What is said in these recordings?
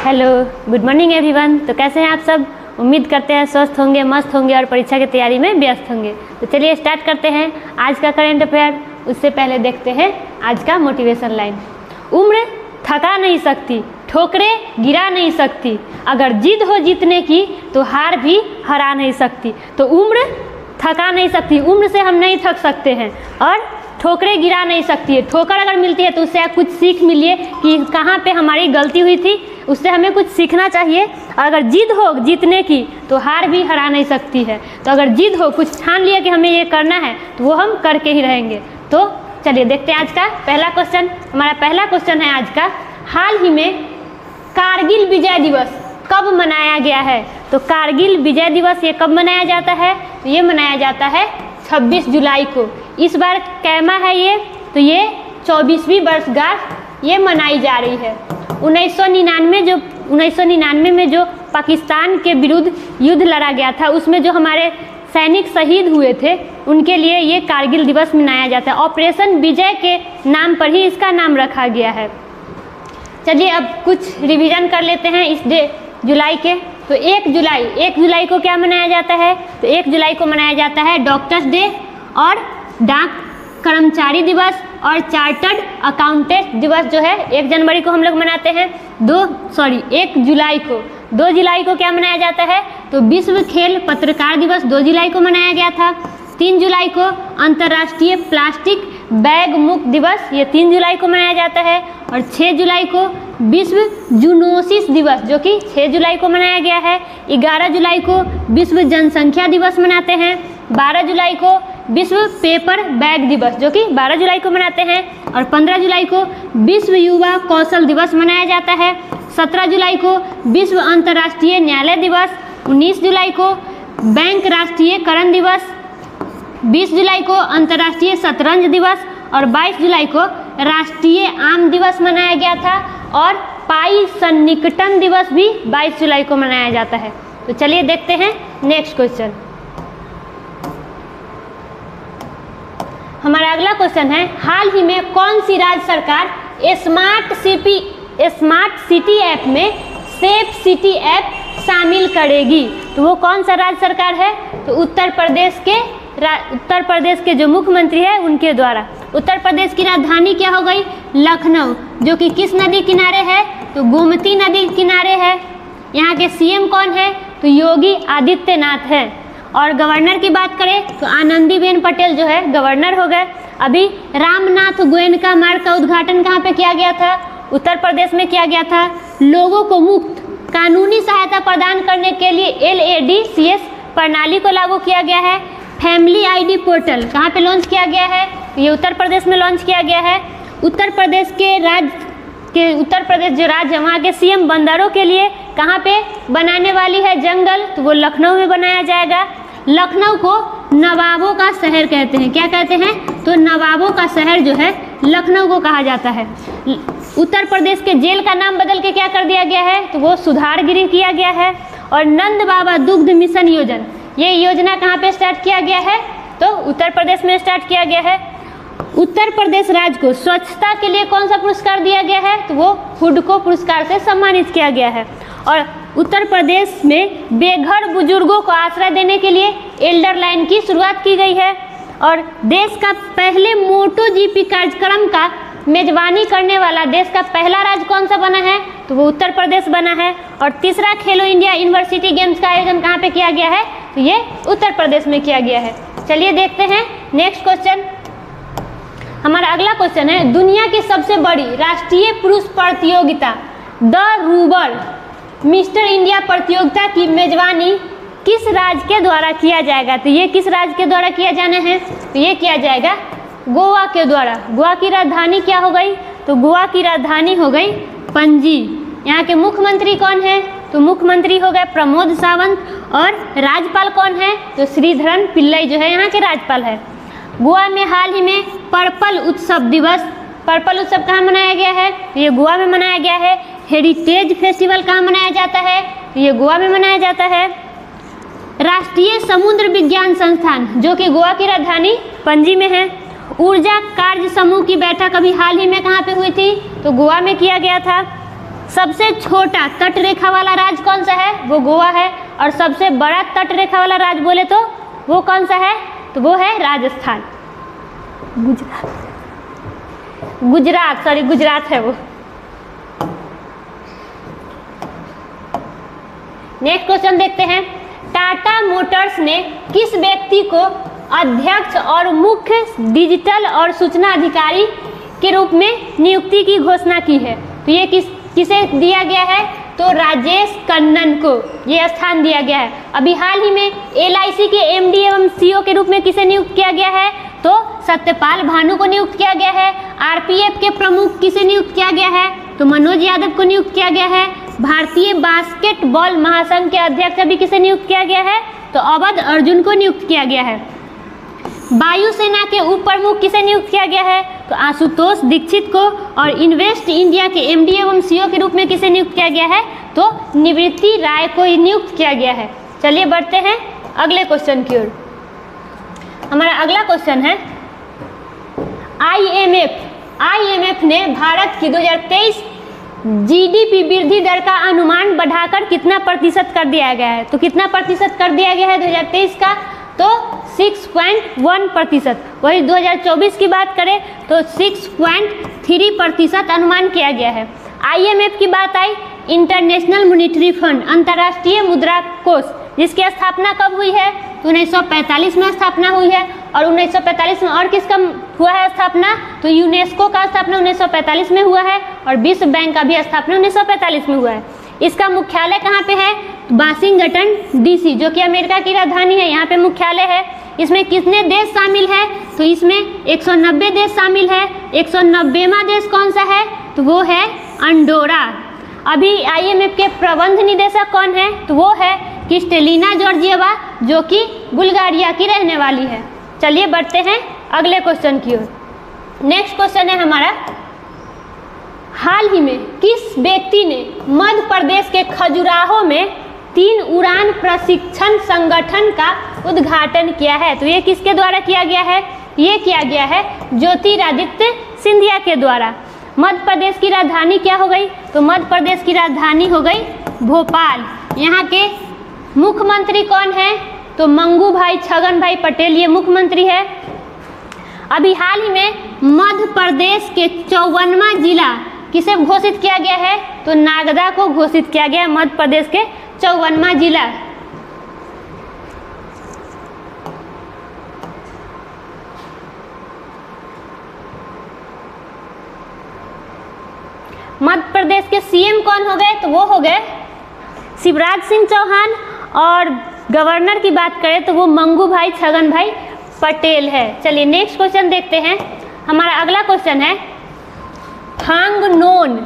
Hello, good morning everyone. तो कैसे हैं आप सब? उम्मीद करते हैं स्वस्थ होंगे, मस्त होंगे और परीक्षा की तैयारी में व्यस्त होंगे। तो चलिए स्टार्ट करते हैं आज का करंट अफेयर। उससे पहले देखते हैं आज का मोटिवेशन लाइन। उम्र थका नहीं सकती, ठोकरें गिरा नहीं सकती, अगर जिद हो जीतने की तो हार भी हरा नहीं सकती। तो उम्र थका नहीं सकती, उम्र से हम नहीं थक सकते हैं, और ठोकरें गिरा नहीं सकती है। ठोकर अगर मिलती है तो उससे कुछ सीख मिलिए कि कहाँ पे हमारी गलती हुई थी, उससे हमें कुछ सीखना चाहिए। और अगर जिद हो जीतने की तो हार भी हरा नहीं सकती है। तो अगर जिद हो, कुछ ठान लिया कि हमें ये करना है, तो वो हम करके ही रहेंगे। तो चलिए देखते हैं आज का पहला क्वेश्चन। हमारा पहला क्वेश्चन है आज का, हाल ही में कारगिल विजय दिवस कब मनाया गया है? तो कारगिल विजय दिवस ये कब मनाया जाता है? तो ये मनाया जाता है 26 जुलाई को। इस बार कैमा है ये, तो ये 24वीं वर्षगांठ ये मनाई जा रही है। 1999 में जो पाकिस्तान के विरुद्ध युद्ध लड़ा गया था, उसमें जो हमारे सैनिक शहीद हुए थे, उनके लिए ये कारगिल दिवस मनाया जाता है। ऑपरेशन विजय के नाम पर ही इसका नाम रखा गया है। चलिए अब कुछ रिवीजन कर लेते हैं इस जुलाई के। तो 1 जुलाई को क्या मनाया जाता है? तो 1 जुलाई को मनाया जाता है डॉक्टर्स डे और डाक कर्मचारी दिवस और चार्टर्ड अकाउंटेंट दिवस जो है 1 जनवरी को हम लोग मनाते हैं। 1 जुलाई को क्या मनाया जाता है? तो विश्व खेल पत्रकार दिवस 2 जुलाई को मनाया गया था। 3 जुलाई को अंतर्राष्ट्रीय प्लास्टिक बैग मुक्त दिवस, ये 3 जुलाई को मनाया जाता है। और 6 जुलाई को विश्व जूनोसिस दिवस, जो कि 6 जुलाई को मनाया गया है। 11 जुलाई को विश्व जनसंख्या दिवस मनाते हैं। 12 जुलाई को विश्व पेपर बैग दिवस, जो कि 12 जुलाई को मनाते हैं। और 15 जुलाई को विश्व युवा कौशल दिवस मनाया जाता है। 17 जुलाई को विश्व अंतर्राष्ट्रीय न्यायालय दिवस। 19 जुलाई को बैंक राष्ट्रीयकरण दिवस। 20 जुलाई को अंतर्राष्ट्रीय शतरंज दिवस। और 22 जुलाई को राष्ट्रीय आम दिवस मनाया गया था। और पाई सन्निकटन दिवस भी 22 जुलाई को मनाया जाता है। तो चलिए देखते हैं नेक्स्ट क्वेश्चन। हमारा अगला क्वेश्चन है, हाल ही में कौन सी राज्य सरकार स्मार्ट सिटी ऐप में सेफ सिटी ऐप शामिल करेगी? तो वो कौन सा राज्य सरकार है? तो उत्तर प्रदेश के जो मुख्यमंत्री है उनके द्वारा। उत्तर प्रदेश की राजधानी क्या हो गई? लखनऊ, जो कि किस नदी किनारे है? तो गोमती नदी किनारे है। यहाँ के सीएम कौन है? तो योगी आदित्यनाथ है। और गवर्नर की बात करें तो आनंदीबेन पटेल जो है गवर्नर हो गए। अभी रामनाथ गोयनका मार्ग का उद्घाटन कहाँ पे किया गया था? उत्तर प्रदेश में किया गया था। लोगों को मुफ्त कानूनी सहायता प्रदान करने के लिए LADCS प्रणाली को लागू किया गया है। फैमिली ID पोर्टल कहाँ पे लॉन्च किया गया है? ये उत्तर प्रदेश में लॉन्च किया गया है। उत्तर प्रदेश जो राज्य है, वहाँ के CM बंदरों के लिए कहाँ पे बनाने वाली है जंगल? तो वो लखनऊ में बनाया जाएगा। लखनऊ को नवाबों का शहर कहते हैं। क्या कहते हैं? तो नवाबों का शहर जो है लखनऊ को कहा जाता है। उत्तर प्रदेश के जेल का नाम बदल के क्या कर दिया गया है? तो वो सुधार गृह किया गया है। और नंद बाबा दुग्ध मिशन योजना, ये योजना कहाँ पे स्टार्ट किया गया है? तो उत्तर प्रदेश में स्टार्ट किया गया है। उत्तर प्रदेश राज्य को स्वच्छता के लिए कौन सा पुरस्कार दिया गया है? तो वो हुडको पुरस्कार से सम्मानित किया गया है। और उत्तर प्रदेश में बेघर बुजुर्गों को आश्रय देने के लिए एल्डर लाइन की शुरुआत की गई है। और देश का पहले MotoGP कार्यक्रम का मेजबानी करने वाला देश का पहला राज्य कौन सा बना है? तो वो उत्तर प्रदेश बना है। और तीसरा खेलो इंडिया यूनिवर्सिटी गेम्स का आयोजन कहाँ पे किया गया है? तो ये उत्तर प्रदेश में किया गया है। चलिए देखते हैं नेक्स्ट क्वेश्चन। हमारा अगला क्वेश्चन है, दुनिया की सबसे बड़ी राष्ट्रीय पुरुष प्रतियोगिता द रूबर मिस्टर इंडिया प्रतियोगिता की मेजबानी किस राज्य के द्वारा किया जाएगा? तो ये किस राज्य के द्वारा किया जाना है? तो ये किया जाएगा गोवा के द्वारा। गोवा की राजधानी क्या हो गई? तो गोवा की राजधानी हो गई पणजी। यहाँ के मुख्यमंत्री कौन है? तो मुख्यमंत्री हो गए प्रमोद सावंत। और राज्यपाल कौन है? तो श्रीधरन पिल्लई जो है यहाँ के राज्यपाल है। गोवा में हाल ही में पर्पल उत्सव कहाँ मनाया गया है? तो ये गोवा में मनाया गया है। हेरिटेज फेस्टिवल कहाँ मनाया जाता है? तो ये गोवा में मनाया जाता है। राष्ट्रीय समुद्र विज्ञान संस्थान, जो कि गोवा की राजधानी पणजी में है। ऊर्जा कार्य समूह की बैठक अभी हाल ही में कहाँ पे हुई थी? तो गोवा में किया गया था। सबसे छोटा तट रेखा वाला राज्य कौन सा है? वो गोवा है। और सबसे बड़ा तट रेखा वाला राज्य बोले तो वो कौन सा है? तो वो है राजस्थान, गुजरात है वो। नेक्स्ट क्वेश्चन देखते हैं। टाटा मोटर्स ने किस व्यक्ति को अध्यक्ष और मुख्य डिजिटल और सूचना अधिकारी के रूप में नियुक्ति की घोषणा की है? तो ये किसे दिया गया है? तो राजेश कन्नन को ये स्थान दिया गया है। अभी हाल ही में LIC के MD एवं CEO के रूप में किसे नियुक्त किया गया है? तो सत्यपाल भानु को नियुक्त किया गया है। RPF के प्रमुख किसे नियुक्त किया गया है? तो मनोज यादव को नियुक्त किया गया है। भारतीय बास्केटबॉल महासंघ के अध्यक्ष अभी किसे नियुक्त किया गया है? तो अवध अर्जुन को नियुक्त किया गया है। वायुसेना के उप प्रमुख किसे नियुक्त किया गया है? तो आशुतोष दीक्षित को। और इन्वेस्ट इंडिया के MD एवं CEO के रूप में किसे नियुक्त किया गया है? तो निवृत्ति राय को नियुक्त किया गया है। चलिए बढ़ते हैं अगले क्वेश्चन की ओर। हमारा अगला क्वेश्चन है IMF ने भारत की 2023 GDP वृद्धि दर का अनुमान बढ़ाकर कितना प्रतिशत कर दिया गया है? तो कितना प्रतिशत कर दिया गया है 2023 का? तो 6.1%। वही 2024 की बात करें तो 6.3% अनुमान किया गया है। IMF की बात आई, इंटरनेशनल मॉनेटरी फंड, अंतर्राष्ट्रीय मुद्रा कोष, जिसकी स्थापना कब हुई है? तो 1945 में स्थापना हुई है। और 1945 में और किसका हुआ है स्थापना? तो यूनेस्को का स्थापना 1945 में हुआ है। और विश्व बैंक का भी स्थापना 1945 में हुआ है। इसका मुख्यालय कहाँ पे है? वाशिंगटन DC, जो कि अमेरिका की राजधानी है, यहाँ पे मुख्यालय है। इसमें कितने देश शामिल है? तो इसमें 190 देश शामिल है। 190वां देश कौन सा है? तो वो है अंडोरा। अभी IMF के प्रबंध निदेशक कौन है? तो वो है क्रिस्टेलिना जॉर्जिएवा, जो कि बुल्गारिया की रहने वाली है। चलिए बढ़ते हैं अगले क्वेश्चन की ओर। नेक्स्ट क्वेश्चन है हमारा, हाल ही में किस व्यक्ति ने मध्य प्रदेश के खजुराहो में 3 उड़ान प्रशिक्षण संगठन का उद्घाटन किया है? तो ये किसके द्वारा किया गया है? ये किया गया है ज्योतिरादित्य सिंधिया के द्वारा। मध्य प्रदेश की राजधानी क्या हो गई? तो मध्य प्रदेश की राजधानी हो गई भोपाल। यहाँ के मुख्यमंत्री कौन है? तो मंगू भाई छगन भाई पटेल, ये मुख्यमंत्री है। अभी हाल ही में मध्य प्रदेश के 54वां जिला किसे घोषित किया गया है? तो नागदा को घोषित किया गया है मध्य प्रदेश के 54वां जिला। मध्य प्रदेश के CM कौन हो गए? तो वो हो गए शिवराज सिंह चौहान। और गवर्नर की बात करें तो वो मंगू भाई छगन भाई पटेल है। चलिए नेक्स्ट क्वेश्चन देखते हैं। हमारा अगला क्वेश्चन है, थांगनोन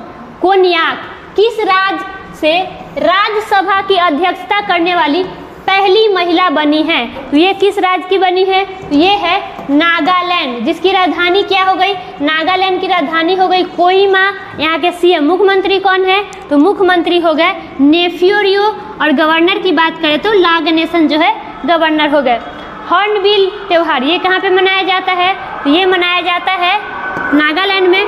कोन्याक किस राज्य से राज्यसभा की अध्यक्षता करने वाली पहली महिला बनी है? तो ये किस राज्य की बनी है? तो ये है नागालैंड, जिसकी राजधानी क्या हो गई? नागालैंड की राजधानी हो गई कोहिमा। यहाँ के CM मुख्यमंत्री कौन है? तो मुख्यमंत्री हो गए नेफ्यू रियो। और गवर्नर की बात करें तो ला गणेशन जो है गवर्नर हो गए। हॉर्नबिल त्यौहार ये कहाँ पे मनाया जाता है? तो ये मनाया जाता है नागालैंड में।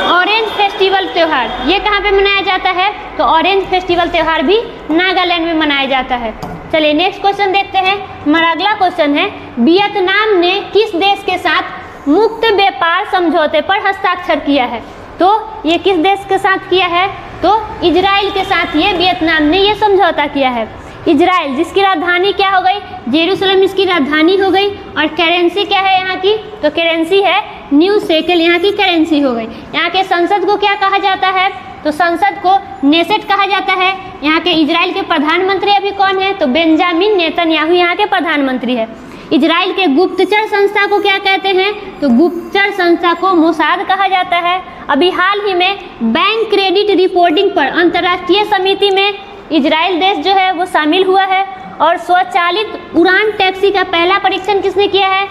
ऑरेंज फेस्टिवल त्यौहार ये कहाँ पे मनाया जाता है? तो ऑरेंज फेस्टिवल त्यौहार भी नागालैंड में मनाया जाता है। चलिए नेक्स्ट क्वेश्चन देखते हैं। हमारा अगला क्वेश्चन है, वियतनाम ने किस देश के साथ मुक्त व्यापार समझौते पर हस्ताक्षर किया है? तो ये किस देश के साथ किया है? तो इजराइल के साथ ये वियतनाम ने ये समझौता किया है। इजराइल जिसकी राजधानी क्या हो गई? जेरूसलम इसकी राजधानी हो गई। और करेंसी क्या है यहाँ की? तो करेंसी है न्यू शेकल, यहाँ की करेंसी हो गई। यहाँ के संसद को क्या कहा जाता है? तो संसद को नेसेट कहा जाता है। यहाँ के इजराइल के प्रधानमंत्री अभी कौन है? तो बेंजामिन नेतन्याहू यहाँ के प्रधानमंत्री है। इजराइल के गुप्तचर संस्था को क्या कहते हैं? तो गुप्तचर संस्था को मोसाद कहा जाता है। अभी हाल ही में बैंक क्रेडिट रिपोर्टिंग पर अंतर्राष्ट्रीय समिति में इजराइल देश जो है वो शामिल हुआ है। और स्वचालित उड़ान टैक्सी का पहला परीक्षण किसने किया है?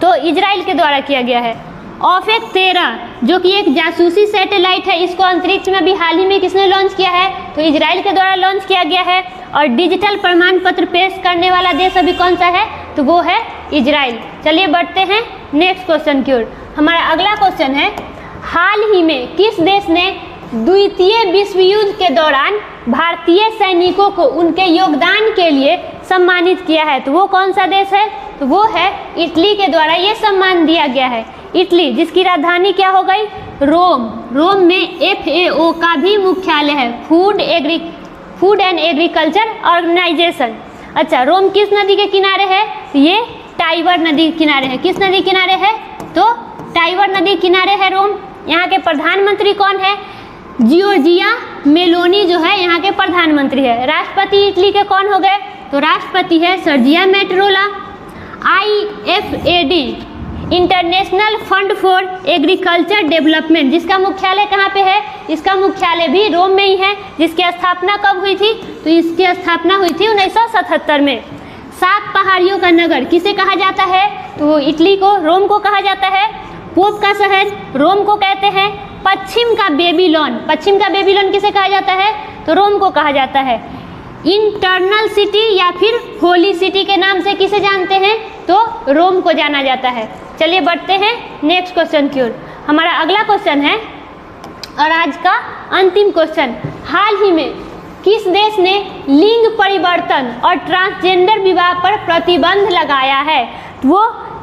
तो इजराइल के द्वारा किया गया है। ऑफेक 13 जो कि एक जासूसी सैटेलाइट है, इसको अंतरिक्ष में अभी हाल ही में किसने लॉन्च किया है? तो इजराइल के द्वारा लॉन्च किया गया है। और डिजिटल प्रमाण पत्र पेश करने वाला देश अभी कौन सा है? तो वो है इजराइल। चलिए बढ़ते हैं नेक्स्ट क्वेश्चन की ओर। हमारा अगला क्वेश्चन है, हाल ही में किस देश ने द्वितीय विश्व युद्ध के दौरान भारतीय सैनिकों को उनके योगदान के लिए सम्मानित किया है, तो वो कौन सा देश है? तो वो है इटली के द्वारा ये सम्मान दिया गया है। इटली, जिसकी राजधानी क्या हो गई? रोम। रोम में FAO का भी मुख्यालय है, फूड एंड एग्रीकल्चर ऑर्गेनाइजेशन। अच्छा, रोम किस नदी के किनारे है? ये टाइबर नदी के किनारे है। किस नदी किनारे है? तो टाइबर नदी किनारे है रोम। यहाँ के प्रधानमंत्री कौन है? जियोर्जिया मेलोनी जो है यहाँ के प्रधानमंत्री है। राष्ट्रपति इटली के कौन हो गए? तो राष्ट्रपति है सर्जिया मेट्रोला। IFAD international fund for agriculture development, जिसका मुख्यालय कहाँ पे है? इसका मुख्यालय भी रोम में ही है। जिसकी स्थापना कब हुई थी? तो इसकी स्थापना हुई थी 1977 में। 7 पहाड़ियों का नगर किसे कहा जाता है? तो इटली को, रोम को कहा जाता है। पोप का शहर रोम को कहते हैं। पश्चिम का बेबीलोन किसे कहा जाता है? तो रोम को कहा जाता है। इंटरनल सिटी या फिर होली सिटी के नाम से किसे जानते हैं? तो रोम को जाना जाता है। चलिए बढ़ते हैं नेक्स्ट क्वेश्चन की ओर। हमारा अगला क्वेश्चन है और आज का अंतिम क्वेश्चन, हाल ही में किस देश ने लिंग परिवर्तन और ट्रांसजेंडर विवाह पर प्रतिबंध लगाया है? वो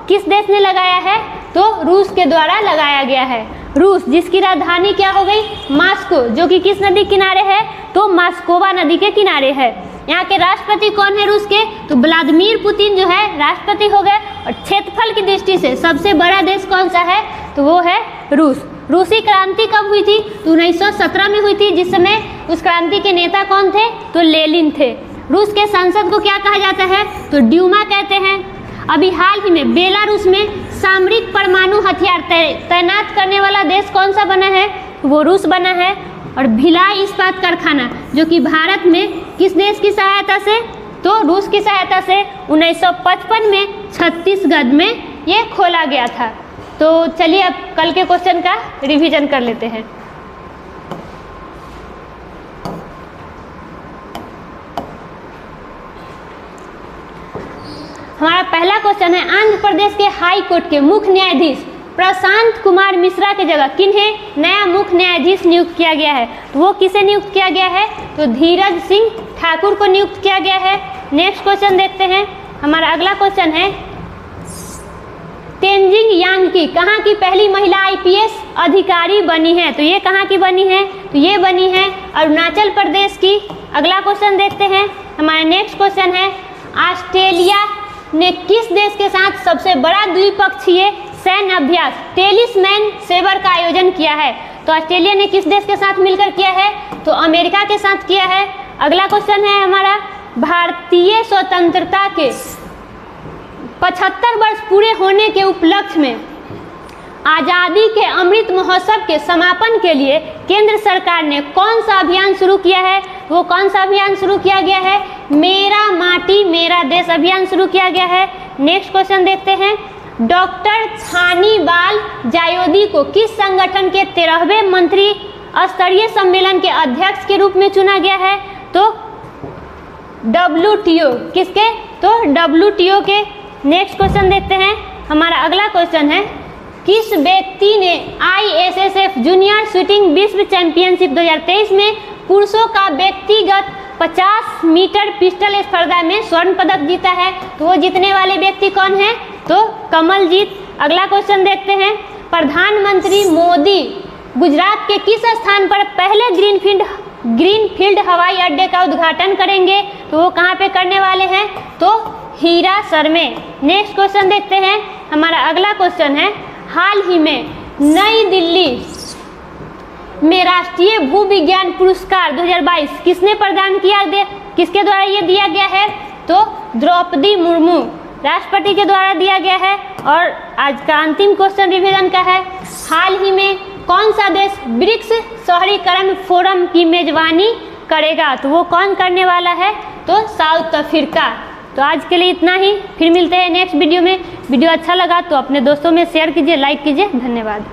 किस देश ने लगाया है? तो रूस के द्वारा लगाया गया है। रूस, जिसकी राजधानी क्या हो गई? मॉस्को, जो कि किस नदी किनारे है? तो मास्कोवा नदी के किनारे है। यहाँ के राष्ट्रपति कौन है रूस के? तो व्लादिमीर पुतिन जो है राष्ट्रपति हो गए। और क्षेत्रफल की दृष्टि से सबसे बड़ा देश कौन सा है? तो वो है रूस। रूसी क्रांति कब हुई थी? तो 1917 में हुई थी, जिस समय उस क्रांति के नेता कौन थे? तो लेनिन थे। रूस के संसद को क्या कहा जाता है? तो ड्यूमा कहते हैं। अभी हाल ही में बेलारूस में सामरिक परमाणु हथियार तैनात करने वाला देश कौन सा बना है? वो रूस बना है। और भिलाई इस्पात कारखाना, जो कि भारत में किस देश की सहायता से? तो रूस की सहायता से 1955 में छत्तीसगढ़ में ये खोला गया था। तो चलिए अब कल के क्वेश्चन का रिवीजन कर लेते हैं। हमारा पहला क्वेश्चन है, आंध्र प्रदेश के हाई कोर्ट के मुख्य न्यायाधीश प्रशांत कुमार मिश्रा की जगह किन्हें नया मुख्य न्यायाधीश नियुक्त किया गया है? तो वो किसे नियुक्त किया गया है? तो धीरज सिंह ठाकुर को नियुक्त किया गया है। नेक्स्ट क्वेश्चन देखते हैं। हमारा अगला क्वेश्चन है, तेंजिंग यांगी कहाँ की पहली महिला IPS अधिकारी बनी है? तो ये कहाँ की बनी है? तो ये बनी है अरुणाचल प्रदेश की। अगला क्वेश्चन देखते हैं। हमारा नेक्स्ट क्वेश्चन है, ऑस्ट्रेलिया ने किस देश के साथ सबसे बड़ा द्विपक्षीय सैन्य अभ्यास टेलिस्मैन सेवर का आयोजन किया है? तो ऑस्ट्रेलिया ने किस देश के साथ मिलकर किया है? तो अमेरिका के साथ किया है। अगला क्वेश्चन है हमारा, भारतीय स्वतंत्रता के 75 वर्ष पूरे होने के उपलक्ष्य में आज़ादी के अमृत महोत्सव के समापन के लिए केंद्र सरकार ने कौन सा अभियान शुरू किया है? वो कौन सा अभियान शुरू किया गया है? मेरा माटी मेरा देश अभियान शुरू किया गया है। नेक्स्ट क्वेश्चन देखते हैं, डॉक्टर छानीबाल जायोदी को किस संगठन के 13वें मंत्री स्तरीय सम्मेलन के अध्यक्ष के रूप में चुना गया है? तो WTO, किसके? तो WTO के। नेक्स्ट क्वेश्चन देखते हैं। हमारा अगला क्वेश्चन है, किस व्यक्ति ने ISSF जूनियर शूटिंग विश्व चैंपियनशिप 2023 में पुरुषों का व्यक्तिगत 50 मीटर पिस्टल स्पर्धा में स्वर्ण पदक जीता है? तो वो जीतने वाले व्यक्ति कौन है? तो कमलजीत। अगला क्वेश्चन देखते हैं, प्रधानमंत्री मोदी गुजरात के किस स्थान पर पहले ग्रीनफील्ड हवाई अड्डे का उद्घाटन करेंगे? तो वो कहाँ पे करने वाले हैं? तो हीरासर में। नेक्स्ट क्वेश्चन देखते हैं। हमारा अगला क्वेश्चन है, हाल ही में नई दिल्ली में राष्ट्रीय भूविज्ञान पुरस्कार 2022 किसने प्रदान किया? किसके द्वारा ये दिया गया है? तो द्रौपदी मुर्मू राष्ट्रपति के द्वारा दिया गया है। और आज का अंतिम क्वेश्चन रिवीजन का है, हाल ही में कौन सा देश ब्रिक्स शहरीकरण फोरम की मेजबानी करेगा? तो वो कौन करने वाला है? तो साउथ अफ्रीका। तो आज के लिए इतना ही, फिर मिलते हैं नेक्स्ट वीडियो में। वीडियो अच्छा लगा तो अपने दोस्तों में शेयर कीजिए, लाइक कीजिए। धन्यवाद।